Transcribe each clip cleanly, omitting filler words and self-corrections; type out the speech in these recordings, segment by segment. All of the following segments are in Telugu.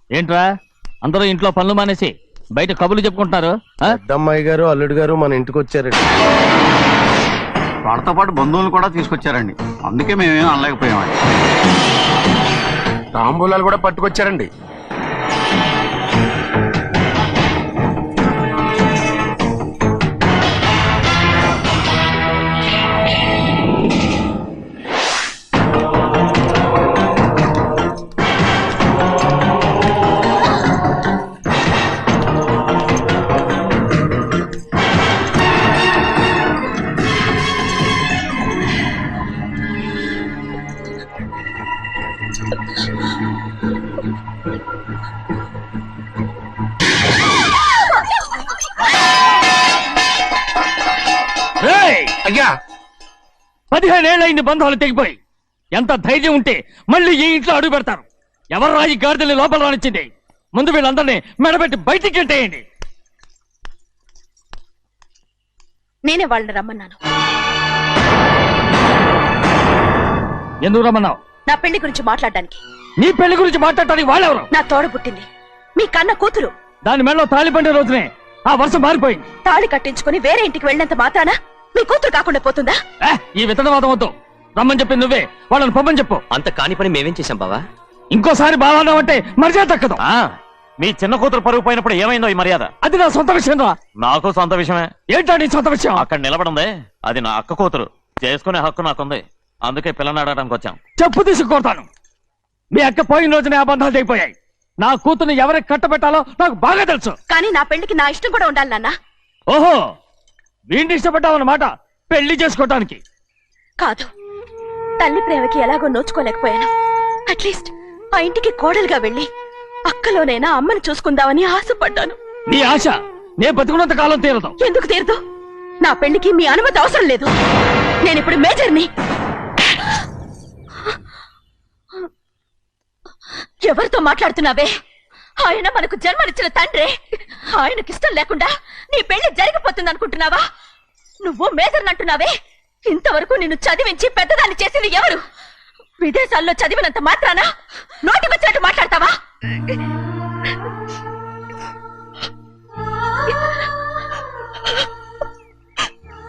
ఏంట్రా అందరూ ఇంట్లో పనులు మానేసి బయట కబుర్లు చెప్పుకుంటున్నారు? పెద్దమ్మాయి గారు అల్లుడు గారు మన ఇంటికి వచ్చారండి. వాళ్ళతో పాటు బంధువులు కూడా తీసుకొచ్చారండి. అందుకే మేమేం అనలేకపోయామండి. తాంబూలాలు కూడా పట్టుకొచ్చారండి. అయ్యా 15 ఏళ్ళైంది బంధాలు తెగిపోయి. ఎంత ధైర్యం ఉంటే మళ్ళీ ఈ ఇంట్లో అడుగు పెడతారు? ఎవరు రాయి గాడిదల్ని లోపల రానిచ్చింది? ముందు వీళ్ళందరినీ మెడబెట్టి బయటికి గెట్టేయండి. నేనే వాళ్ళని రమ్మన్నాను. ఎందుకు రమ్మన్నావు? నా పెళ్లి గురించి మాట్లాడడానికి. నీ పెళ్లి గురించి మాట్లాడటానికి వాళ్ళెవరు? నా తోడ పుట్టింది, మీ కన్న కూతురు. దాని మెడలో తాళి పండే రోజునే ఆ వర్షం మారిపోయింది. తాళి కట్టించుకుని వేరే ఇంటికి వెళ్ళినంత మాత్రాన మీ కూతురు కాకుండా పోతుందా? ఈ విత్తనవాదం వద్దు. రమ్మని చెప్పి నువ్వే వాళ్ళని పంపని చెప్పు. అంత కాని పని మేమేం చేశాం బావా? ఇంకోసారి బాగా అంటే మర్యాద తక్కదు. మీ చిన్న కూతురు పరుగు పోయినప్పుడు ఏమైందో ఈ మర్యాద? అది నా సొంత విషయం రా. నాకు సొంత విషయమే. ఏంటో నీ సొంత విషయం? అక్కడ నిలబడింది అది నా అక్క కూతురు. చేసుకునే హక్కు నాకుంది. అందుకే పిల్లని అడగడానికి వచ్చాం. చెప్పు తీసుకొడతాను. మీ అక్క పోయిన రోజునే ఆ బంధాలు తెగిపోయాయి. నా కూతుర్ని ఎవరికి కట్టబెట్టాలో నాకు బాగా తెలుసు. కానీ నా పెళ్లికి నా ఇష్టం కూడా ఉండాలి నాన్న. ఓహో, వీడిని ఇష్టపడ్డావన్నమాట పెళ్లి చేసుకోవటానికి? కాదు, తల్లి ప్రేమకి ఎలాగో నోచుకోలేకపోయాను. అట్లీస్ట్ ఆ ఇంటికి కోడలుగా వెళ్ళి అక్కలోనైనా అమ్మని చూసుకుందామని ఆశపడ్డాను. నీ ఆశ నే బతుకున్నంత కాలం తీరదు. ఎందుకు తీరదు? నా పెళ్లికి మీ అనుమతి అవసరం లేదు. నేనిప్పుడు మేజర్ని. ఎవరితో మాట్లాడుతున్నావే? ఆయన మనకు జన్మనిచ్చిన తండ్రి. ఆయనకిష్టం లేకుండా నీ పెళ్లి జరిగిపోతుంది అనుకుంటున్నావా? నువ్వు మేజర్ని అంటున్నావే. ఇంతవరకు నిన్ను చదివించి పెద్దదాన్ని చేసింది ఎవరు? విదేశాల్లో చదివినంత మాత్రాన నోటికొచ్చినట్టు మాట్లాడతావా?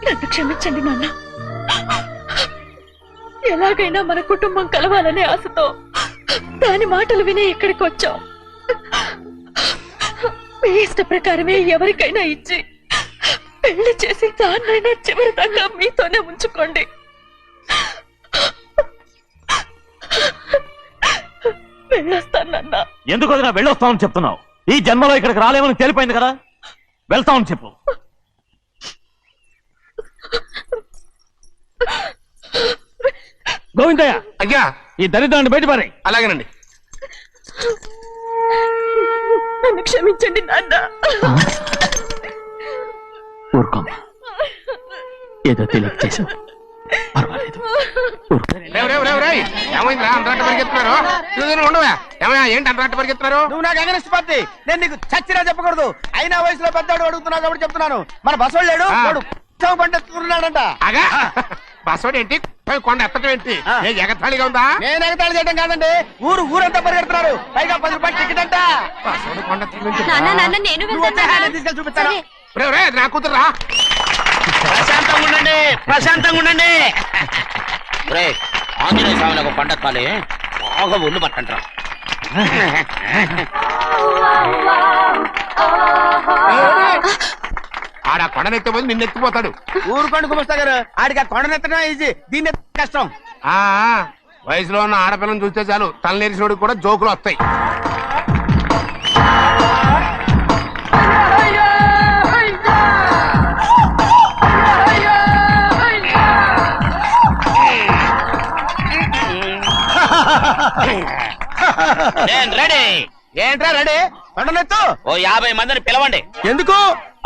నన్ను క్షమించండి నాన్న. ఎలాగైనా మన కుటుంబం కలవాలనే ఆశతో దాని మాటలు వినే ఇక్కడికి వచ్చాం. మీ ఇష్ట ప్రకారమే ఎవరికైనా ఇచ్చి పెళ్లి చేసి దాన్నైనా చివరి దాకా మీతోనే ఉంచుకోండి. వెళ్ళొస్తానన్నా. ఎందుకు వదినా వెళ్ళొస్తామని చెప్తున్నావు? ఈ జన్మలో ఇక్కడికి రాలేమని తెలిపోయింది కదా. వెళ్తామని చెప్పు. గోవిందయ్య, అయ్యా ఈ దరిద్రాన్ని బయట పారే. అలాగేనండి. నన్ను క్షమించండి నాన్న. ఊరుకోమ్మా, ఏదో తెలియక చేసావు, పర్వాలేదు. ఏమైందిరా అంతరాట పరిగెత్తున్నారు? ఉండవా? ఏమయ్యా ఏంటి అంతరాట పరిగెత్తున్నారు? నువ్వు నాకు అగనిస్ట్ పార్టీ. నేను నీకు చచ్చినా చెప్పకూడదు. అయినా వయసులో పెద్దవాడు అడుగుతున్నావు కాబట్టి చెప్తున్నాను. మన బసవాడు లేడు, వాడు పండిస్తున్నాడంట. అగా బసవాడు ఏంటి? కొండ ఎత్తడం ఏంటి? ఎగతాళిగా ఉందా? నేను ఎగతాళి చేయడం కాదండి, ఊరంతా పరిగెడుతున్నారు. పైగా 10 రూపాయలు టికెట్ అంట. బసవాడు కొండ తీసుకెళ్ళి చూపిస్తాను. నా కూతురా. ప్రశాంతంగా ఉండండి, ప్రశాంతంగా ఉండండి. ఆంజనేయ స్వామికి పండక్కాలి, బాగా ఒళ్ళు పట్టంటారా. ఆడ కొండనెత్తపోతే నిన్నెత్తిపోతాడు. ఊరుకోండి కుమస్తా గారు, ఆడికి ఆ కొండనెత్తడం ఈజీ, దీన్ని కష్టం. వయసులో ఉన్న ఆడపిల్లని చూస్తే చాలు తలనేరిసినోడికి కూడా జోకులు వస్తాయి. రెడీ. ఏంట్రా రెడీ? కొండనెత్తు. ఓ 50 మందిని పిలవండి. ఎందుకు?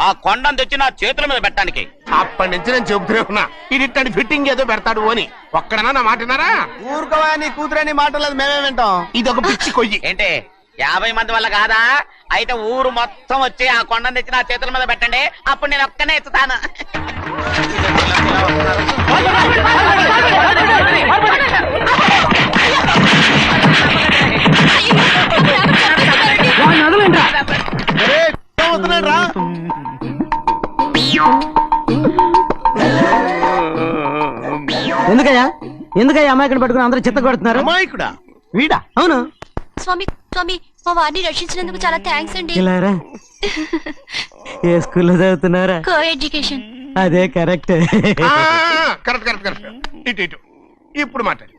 ఆ కొండను తెచ్చి నా చేతుల మీద పెట్టడానికి. అప్పటి నుంచి నేను చెబుతూనే ఉన్నా, ఇది ఇట్టని ఫిట్టింగ్ ఏదో పెడతాడు అని. ఒక్కడనా నా మాట విన్నారా? ఊరుకోవా, నీ కూతురని మాటలేదు, మేమే వింటాం. ఇది ఒక పిచ్చి కొయ్యి. ఏంటి 50 మంది వల్ల కాదా? అయితే ఊరు మొత్తం వచ్చి ఆ కొండను తెచ్చి నా చేతుల మీద పెట్టండి, అప్పుడు నేను ఒక్కనే ఎత్తుతాను. ఎందుకయ్యా అమాయకుని పట్టుకుని అందరూ చిత్త కొడుతున్నారు? అమాయకుడా? వీడా? అవును. స్వామి స్వామి మా వారిని రక్షించినందుకు చాలా థ్యాంక్స్ అండి. ఇలారా ఏ స్కూల్లో చదువుతున్నారా? Co education. అదే కరెక్ట్. Correct correct correct. ఇటు ఇటు ఇప్పుడు మాట్లాడు.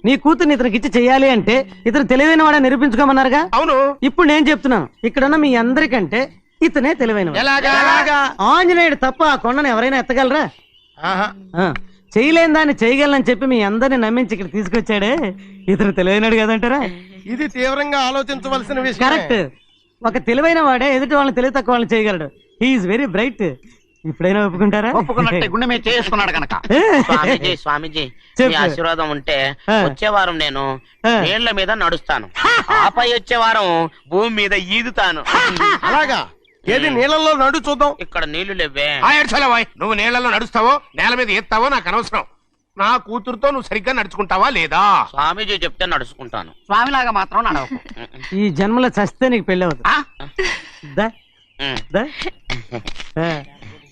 నీ కూతుర్ని ఇతనికి ఇచ్చి చెయ్యాలి అంటే ఇతను తెలివైన వాడని నిరూపించుకోమన్నారుగా. అవును. ఇప్పుడు నేను చెప్తున్నాను, ఇక్కడున్న మీ అందరికంటే ఇతనే తెలివైన ఎలాగా? ఆంజనేయుడు తప్ప ఆ కొండను ఎవరైనా ఎత్తగలరా? ఆహా. చేయలేని దాన్ని చేయగలనని చెప్పి మీ అందరిని నమ్మించి ఇక్కడ తీసుకొచ్చాడే, ఇతను తెలివైనడు కదంటారా? ఇది తీవ్రంగా ఆలోచించవలసిన విషయం. కరెక్ట్. ఒక తెలివైన వాడే ఎదుటి వాళ్ళని తెలివి తక్కువ వాళ్ళని చేయగలడు. He is very bright. ఇప్పుడైనా ఒప్పుకుంటారా? ఒప్పుకున్నట్టే గుండె మీద చేసుకున్నాడు కనుక. స్వామీజీ స్వామీజీ చెప్పు. మీ ఆశీర్వాదం ఉంటే ఆ. వచ్చే వారం నేను ఆ. నీళ్ల మీద నడుస్తాను, ఆపై వచ్చే వారం భూమి మీద ఈదుతాను. అలాగా? ఏది నీళ్ళల్లో నడు చూద్దాం. ఇక్కడ నీళ్లు లేవే. నువ్వు నీళ్ళలో నడుస్తావో నేల మీద ఎత్తావో నాకు అనవసరం. నా కూతురుతో నువ్వు సరిగ్గా నడుచుకుంటావా లేదా? స్వామీజీ చెప్తే నడుచుకుంటాను. స్వామిలాగా మాత్రం నడవకు. ఈ జన్మలో చస్తే నీకు పెళ్ళి అవుతుంది. దా, ఉమ్. దా.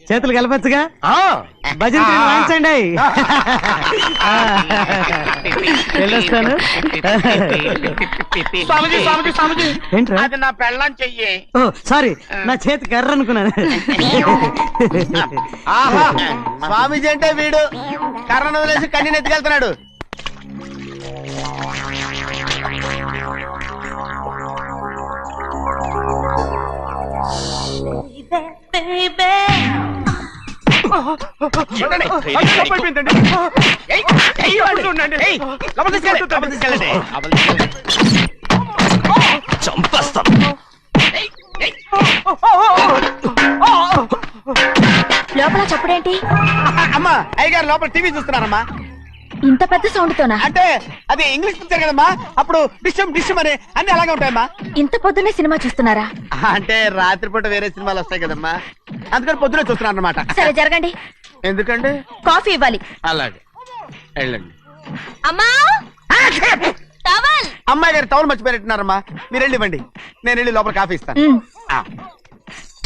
చేతులు కలపచ్చుగా. ఆ. భజన వాయించండి. వెళ్ళొస్తాను. స్వామీజీ స్వామీజీ స్వామీజీ ఏంట్రా? అది నా పెళ్ళం చెయ్యి. ఓ సారీ, నా చేతి కర్ర అనుకున్నాను. ఆహా, స్వామీజీ అంటే వీడు కర్రను వదిలేసి కన్నీ ఎత్తుకెళ్తున్నాడు. చూడండి. తప్పైపోయిందండి. ఏయ్, ఉండండి. లోపలికి తీసుకెళ్ళండి, లోపలికి తీసుకెళ్ళండి. చంపేస్తాను. లోపల చప్పుడేంటి? అమ్మా, అయ్యగారు లోపల టీవీ చూస్తున్నారమ్మా. ఇంత పెద్ద సౌండ్ తోనా? అంటే అది ఇంగ్లీష్ పిక్చర్ కదమ్మా, అప్పుడు డిషమ్ డిషమ్ అని అన్ని అలాగే ఉంటాయమ్మా. ఇంత పొద్దున్నే సినిమా చూస్తున్నారా? అంటే రాత్రిపూట వేరే సినిమాలు వస్తాయి కదమ్మా, అందుకని పొద్దునే చూస్తున్నాను అనమాట. సరే జరగండి. ఎందుకంటే కాఫీ ఇవ్వాలి. అలాగే వెళ్ళండి. అమ్మా టవల్. అమ్మాయి గారు టౌన్ మర్చిపోయినట్టున్నారమ్మా, మీరు వెళ్ళి ఇవ్వండి, నేను వెళ్ళి లోపల కాఫీ ఇస్తాను.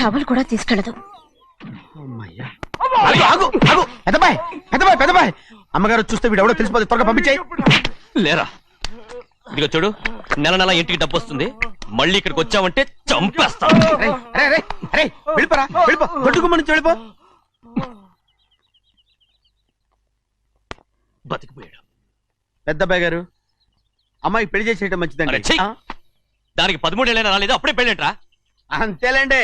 టవల్ కూడా తీసుకెళ్ళదు. ఆగు, ఆగు. పెద్దబాయ్ పెద్దబాయ్ పెద్దబాయ్, అమ్మగారు చూస్తే వీడు ఎవడో తెలిసిపోతే త్వరగా పంపించాయి. లేరా, ఇదిగో చూడు, నెల నెల ఇంటికి డబ్బు వస్తుంది, మళ్ళీ ఇక్కడికి వచ్చావంటే చంపేస్తా. వెళ్ళిపోరా, వెళ్ళిపో, దొడ్డుకుమ్మ నుంచి వెళ్ళిపో. బతికిపోయాడు. పెద్దబాయ్ గారు, అమ్మాయి పెళ్లి చేసేయటం అరే, మంచిదండి. ఛీ! దానికి 13 ఏళ్ళైనా రాలేదు, అప్పుడే పెళ్ళేంట్రా? అంతేలేండి,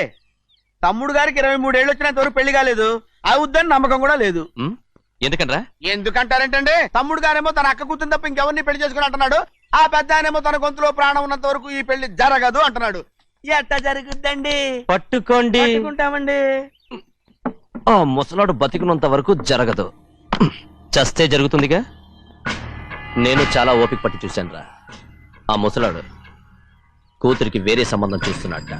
తమ్ముడు గారికి 23 ఏళ్ళు వచ్చినంత వరకు పెళ్లి కాలేదు, అవుద్దని నమ్మకం కూడా లేదు. ఎందుకనరా? ఎందుకంటారేంటండి, తమ్ముడు గారేమో తన అక్క కూతురు తప్ప ఇంకెవరిని పెళ్లి చేసుకుని అంటున్నాడు, ఆ పెద్ద ఆయనేమో తన గొంతులో ప్రాణం ఉన్నంత వరకు ఈ పెళ్లి జరగదు అంటున్నాడు. ఎట్ట జరుగుద్దండి? పట్టుకోండి. పట్టుకుంటామండి. ఆ ముసలాడు బతికినంత వరకు జరగదు, చస్తే జరుగుతుందిగా. నేను చాలా ఓపిక పట్టి చూశానురా. ఆ ముసలాడు కూతురికి వేరే సంబంధం చూస్తున్నాడ.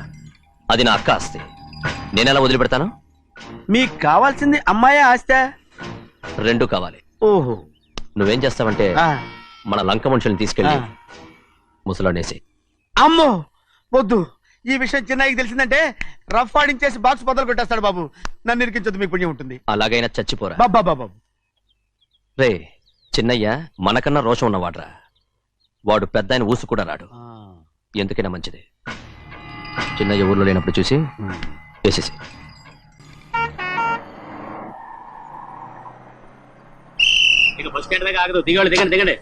అది నా అక్క ఆస్తి, నేనెలా వదిలిపెడతాను? మీకు కావాల్సింది అమ్మాయి ఆస్తి? రెండు కావాలి. ఓహో, నువ్వేం చేస్తావంటే ఆ. మన లంక మనుషుల్ని తీసుకెళ్ళి ముసలాడేసి. అమ్మో వద్దు, ఈ విషయం చిన్నయ్యకి తెలిసిందంటే రఫ్ ఆడించేసి బాక్స్ బదులు కొట్టేస్తాడు బాబు. నన్ను ఇరికించొద్దు, మీకు పుణ్యం ఉంటుంది. అలాగైనా చచ్చిపోరా. బాబా బాబా, రే చిన్నయ్య మనకన్నా రోషం ఉన్నవాడ్రా. వాడు పెద్ద ఆయన ఊసు కూడా రాడు. ఎందుకైనా మంచిది చిన్నయ్య ఊర్లో లేనప్పుడు చూసి వేసేసి. బస్ స్టాండ్ దగ్గర ఆగదు, దిగండి దిగండి దిగండి.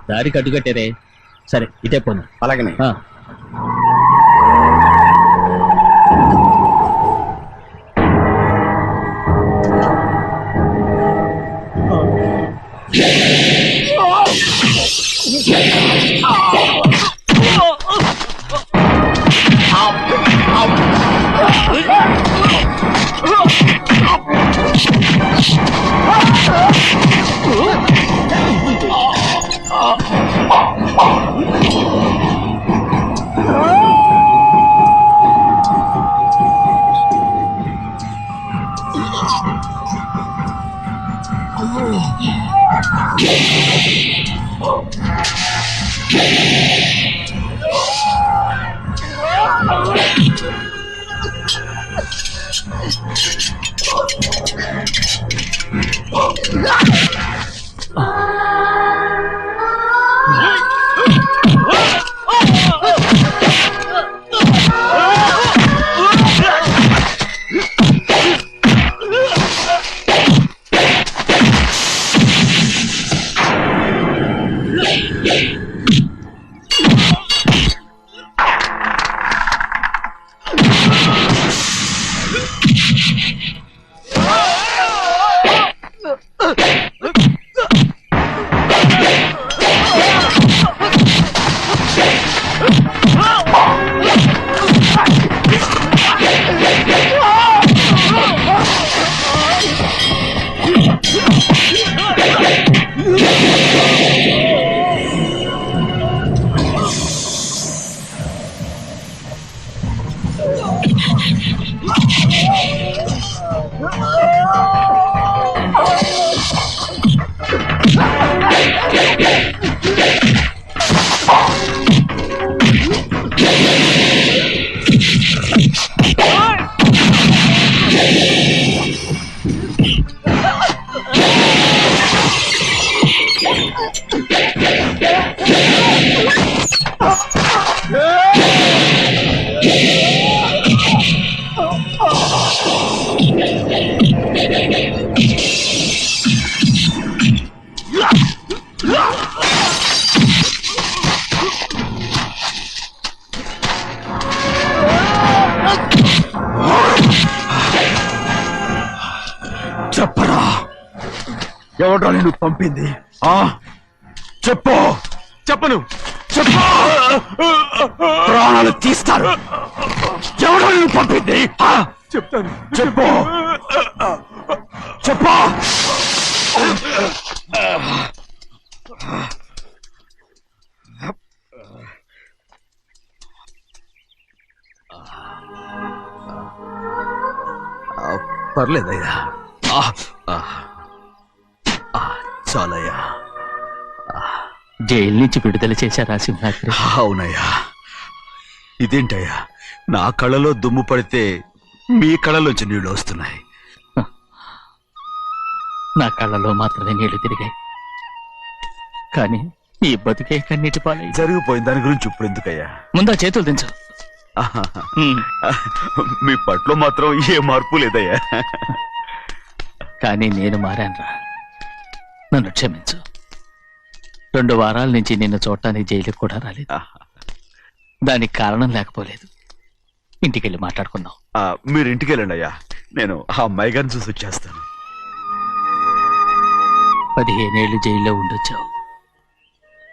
దారి కట్టుకట్టేరే. సరే ఇటే పోను. అలాగనే. చెప్పరా, ఎవడో నిన్ను పంపింది? చెప్పు. చెప్పను. చెప్పు. ప్రాణాలు తీస్తారు. ఎవడో నిన్ను పంపింది? చెప్తాను. చెప్పు. చెప్పు. పర్లేదయ్యా, చాలయ్యా. జైలు నుంచి విడుదల చేశారా సింహాద్రి? అవునయ్యా. ఇదేంటయ్యా, నా కళ్ళలో దుమ్ము పడితే మీ కళ్ళలోంచి నీళ్లు వస్తున్నాయి. నా కళ్ళలో మాత్రమే నీళ్లు తిరిగాయి, కానీ ఈ బతుకే కన్నీటి పాలై. జరిగిపోయిన దాని గురించి ఇప్పుడు ఎందుకయ్యా? ముందా చేతులు దించు. మీ పట్ల మాత్రం ఏ మార్పు లేదయ్యా. కానీ నేను మారానురా, నన్ను క్షమించు. 2 వారాల నుంచి నిన్ను చూడటానికి జైలుకి కూడా రాలేదు. దానికి కారణం లేకపోలేదు. ఇంటికెళ్ళి మాట్లాడుకుందాం. మీరు ఇంటికి వెళ్ళండి అయ్యా, నేను ఆ అమ్మాయి గారిని చూసి వచ్చేస్తాను. 15 ఏళ్ళు జైల్లో ఉండొచ్చావు.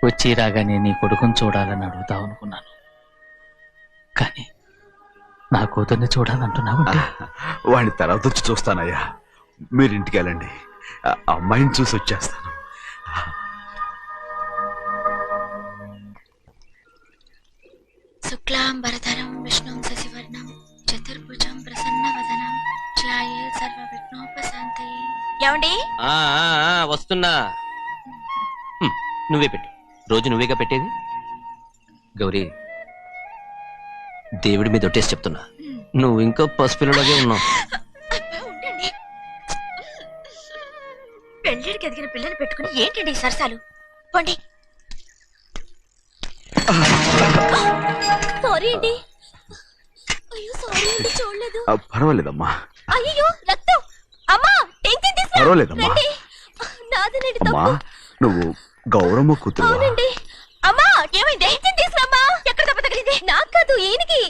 వచ్చి రాగానే నీ కొడుకుని చూడాలని అడుగుతావు అనుకున్నాను, కానీ నా కూతుర్ని చూడాలంటున్నావు. వాడిని తర్వాత వచ్చి చూస్తానయ్యా, మీరు ఇంటికి వెళ్ళండి. ఆ అమ్మాయిని చూసి వచ్చేస్తాను. శుక్లాంబరధరం విష్ణుం శశివర్ణం చతుర్భుజం ప్రసన్నవదనం ధ్యాయే సర్వవిఘ్నోపశాంతయే. ఏమండి? వస్తున్నా. నువ్వే పెట్టు, రోజు నువ్వేగా పెట్టేది. గౌరీ, దేవుడి మీద ఒట్టేసి చెప్తున్నా, నువ్వు ఇంకా పసిపిల్లలాగే ఉన్నావు. ఉండండి. పెళ్ళిడికి ఎదిగిన పిల్లని పెట్టుకుని ఏంటండి ఈ సరసాలు? పోండి. సారీ అండి. అయ్యో సారీ అండి, చూడలేదు. పర్వాలేదమ్మా. అయ్యో రక్తం. అమ్మా టెన్షన్ తీసుకురా. పర్వాలేదమ్మా. రండి. నాదనండి అమ్మా, తప్పు. నువ్వు గౌరమ్మ కూతురు. అవునండి. అమ్మా ఏమైంది? టెన్షన్ తీసుకురామ్మా. ఎక్కడ దెబ్బ తగిలింది? నాకు కాదు, ఈయనకి.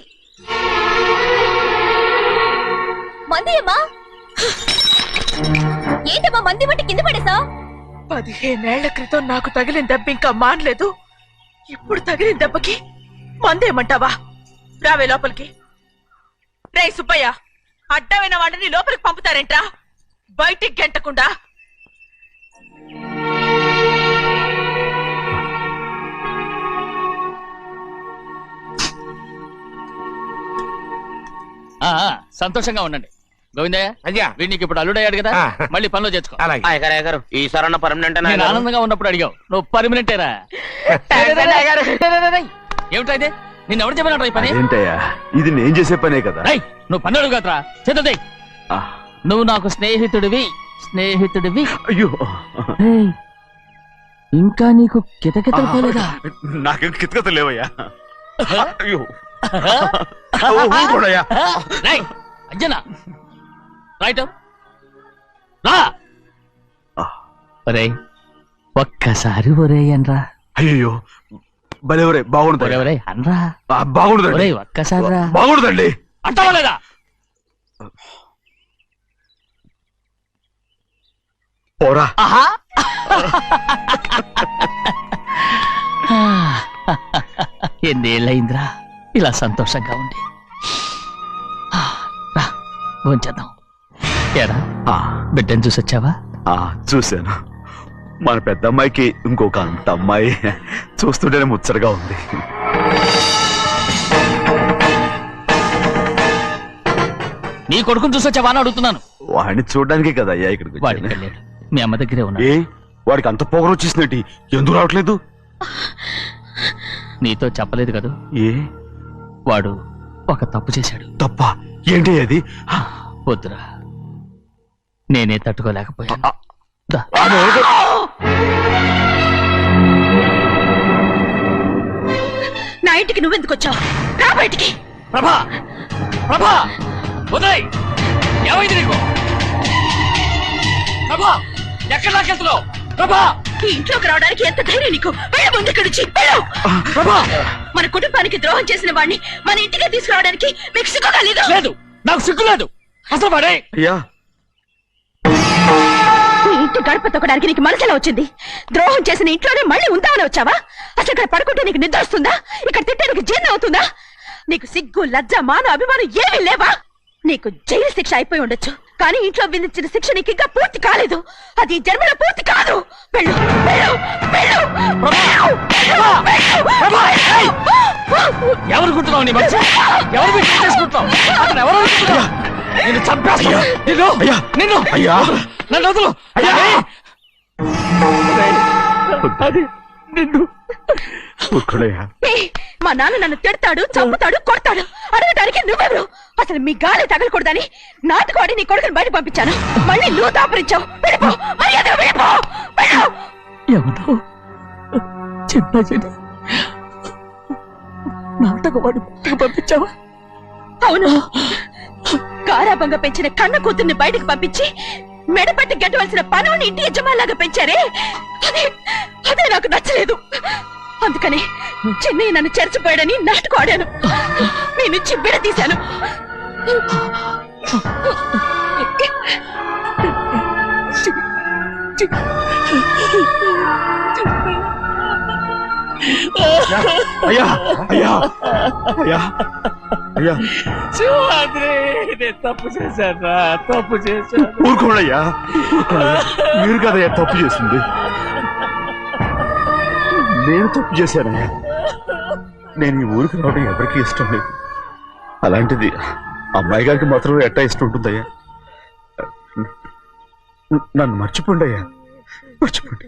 మంది అమ్మా. ఏంటమ్మా మంది బట్టి కింద పడేసా? 15 ఏళ్ల క్రితం నాకు తగిలిన దెబ్బ ఇంకా మానలేదు. ఇప్పుడు తగిలిన దెబ్బకి మందేమంటావా? రావే లోపలికి. రే సుబ్బయ్య, అడ్డమైన వాడిని లోపలికి పంపుతారేంట్రా? బయటికి గెంటకుండా. సంతోషంగా ఉండండి. గోవిందయ్య, అయ్యా, వీడికి ఇప్పుడు అల్లుడయ్యాడు కదా, మళ్ళీ పనిలో చేర్చుకో. అలాగే. ఈ సరణ పర్మనెంట్ నేను ఆనందంగా ఉన్నప్పుడు అడిగావు, నువ్వు పర్మనెంటేరా? ఏమిటా ఇది? నిన్ను ఎవరు చెప్పినట్రా ఈ పని? ఏంటయ్యా ఇది నేను చేసే పనే కదా. రేయ్, నువ్వు పని అడుగు కదరా, చేతది. ఆ, నువ్వు నాకు స్నేహితుడివి. అయ్యో ఏయ్, ఇంకా నీకు కితకితలు పోలేదా? నాకేం కితకత లేవయ్యా. అయ్యో ఊరుకోడయ్యా. రేయ్, అంజనా రైట్ రా. ఒరేయ్, ఒక్కసారి ఒరేయ్ అనరా. అయ్యో భలేవరే బాగుండదు. ఒరేయ్ అనరా. బాగుండదండి. ఒరేయ్ ఒక్కసారి రా. బాగుండదండి. అంటావా లేదా? పోరా. ఆహా. ఎన్నేళ్ళయిందిరా ఇలా సంతోషంగా ఉండి. రా భోంచేద్దాం. ఏడా ఆ, బిడ్డను చూసొచ్చావా? చూశాను. మన పెద్ద అమ్మాయికి ఇంకొక అంత అమ్మాయి చూస్తుంటేనే ముచ్చటగా ఉంది. నీ కొడుకుని చూసొచ్చావా అని అడుగుతున్నాను. వాడిని చూడడానికే కదా అయ్యా ఇక్కడికి వాడికి వచ్చాను. వెళ్ళాడు, మీ అమ్మ దగ్గరే ఉన్నాడు. ఏ వాడికి అంత పొగరు వచ్చేసినట్టు ఎందుకు రావట్లేదు? నీతో చెప్పలేదు కదా, ఏ వాడు ఒక తప్పు చేశాడు. తప్ప ఏంటి అది? వద్దురా, నేనే తట్టుకోలేకపోయాను. దా. నా ఇంటికి నువ్వెందుకు వచ్చావు? రా బయటికి. ప్రభా, ప్రభా, వదిలేయ్. ఏమైంది నీకు? ప్రభా, ఎక్కడ లాకెళ్తున్నావు? ప్రభా, ఈ ఇంట్లోకి రావడానికి ఎంత ధైర్యం నీకు? వెళ్ళ ముందు ఇక్కడి నుంచి వెళ్ళు. ప్రభా, మన కుటుంబానికి ద్రోహం చేసిన వాడిని మన ఇంటికి తీసుకురావడానికి మీకు సిగ్గుగా లేదు? లేదు, నాకు సిగ్గు లేదు అసలు. వాడే అయ్యా ఈ ఇంటి గడప తొక్కడానికి నీకు మనసులో వచ్చింది. ద్రోహం చేసిన ఇంట్లోనే మళ్ళీ ఉందామని వచ్చావా? అసలు ఇక్కడ పడుకుంటే నీకు నిద్ర వస్తుందా? ఇక్కడ తింటే నీకు జీర్ణం అవుతుందా? నీకు సిగ్గు, లజ్జ, మాన, అభిమానం ఏమీ లేవా? నీకు జైలు శిక్ష అయిపోయి ఉండొచ్చు, కానీ ఇంట్లో విధించిన శిక్ష నీకు ఇంకా పూర్తి కాలేదు. అది ఈ జన్మలో పూర్తి కాదు. వెళ్ళు, వెళ్ళు, వెళ్ళు, వెళ్ళు, వెళ్ళు. ఎవరు గుర్తున్నావు? నీ మంచి ఎవరు చేసుకుంటావు? అతను ఎవరు అనుకుంటున్నావు? నిన్ను చంపేస్తా. నిన్ను నిన్ను అయ్యా నన్ను వదులు. అయ్యా అది నిన్ను. ఊరుకోడయ్యా. ఏయ్, మా నాన్న నన్ను తిడతాడు, చంపుతాడు, కొడతాడు. అడగటానికి నువ్వెవరు? అసలు మీ గాలి తగలకూడదని నాటుకోడి నీ కొడుకుని బయట పంపించాను. మళ్ళీ నువ్వు దాపరించావు. వెళ్ళిపో, మర్యాదగా వెళ్ళిపో, వెళ్ళు. ఏమన్నావు? చిన్న చెడి నాటకవాడు పంపించావా? అవును, గారాబంగా పెంచిన కన్న కూతుర్ని బయటకు పంపించి మెడపట్టి గెట్టవలసిన పనుని ఇంటి యజమానిలాగా పెంచారే, అదే నాకు నచ్చలేదు. అందుకని చెన్నై నన్ను చెరచిపోయాడని నాటకం ఆడాను. మీ నుంచి విడదీశాను. అయ్యా అయ్యా అయ్యా అయ్యా తప్పు చేశాను, తప్పు చేశాను. ఊరుకోడయ్యా. మీరు కదయ్యా తప్పు చేసింది. నేను తప్పు చేశానయ్యా. నేను ఈ ఊరికి రావడం ఎవరికి ఇష్టం లేదు. అలాంటిది అమ్మాయి గారికి మాత్రం ఎట్టా ఇష్టం ఉంటుందయ్యా. నన్ను మర్చిపోండి అయ్యా, మర్చిపోండి.